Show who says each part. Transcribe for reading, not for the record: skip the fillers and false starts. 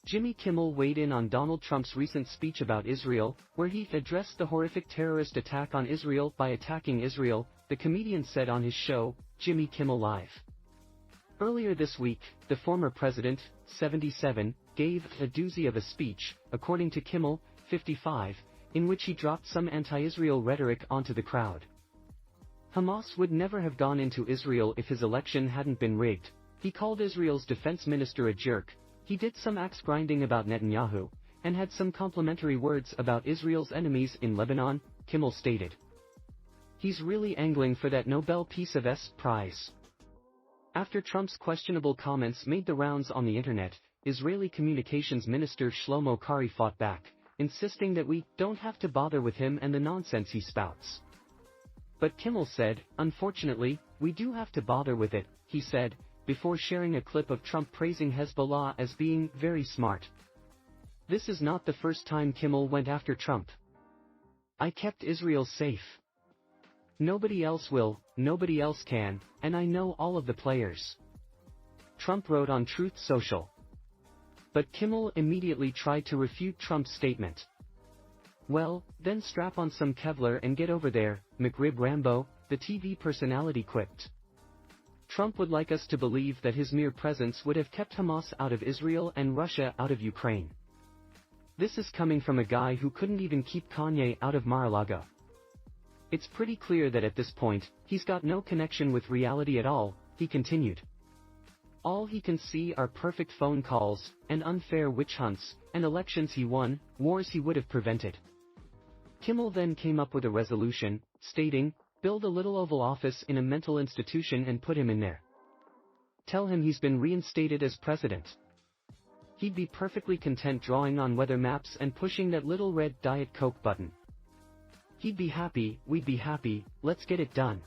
Speaker 1: Jimmy Kimmel weighed in on Donald Trump's recent speech about Israel, where he addressed the horrific terrorist attack on Israel by attacking Israel, the comedian said on his show, Jimmy Kimmel Live. Earlier this week, the former president, 77, gave a doozy of a speech, according to Kimmel, 55, in which he dropped some anti-Israel rhetoric onto the crowd. Hamas would never have gone into Israel if his election hadn't been rigged. He called Israel's defense minister a jerk. He did some axe grinding about Netanyahu, and had some complimentary words about Israel's enemies in Lebanon, Kimmel stated. He's really angling for that Nobel Peace Prize. After Trump's questionable comments made the rounds on the internet, Israeli communications minister Shlomo Karhi fought back, insisting that we don't have to bother with him and the nonsense he spouts. But Kimmel said, unfortunately, we do have to bother with it, he said, before sharing a clip of Trump praising Hezbollah as being very smart. This is not the first time Kimmel went after Trump. I kept Israel safe. Nobody else will, nobody else can, and I know all of the players. Trump wrote on Truth Social. But Kimmel immediately tried to refute Trump's statement. Well, then strap on some Kevlar and get over there, McRib Rambo, the TV personality quipped. Trump would like us to believe that his mere presence would have kept Hamas out of Israel and Russia out of Ukraine. This is coming from a guy who couldn't even keep Kanye out of Mar-a-Lago. It's pretty clear that at this point, he's got no connection with reality at all, he continued. All he can see are perfect phone calls, and unfair witch hunts, and elections he won, wars he would have prevented. Kimmel then came up with a resolution, stating, build a little Oval Office in a mental institution and put him in there. Tell him he's been reinstated as president. He'd be perfectly content drawing on weather maps and pushing that little red Diet Coke button. He'd be happy, we'd be happy, let's get it done.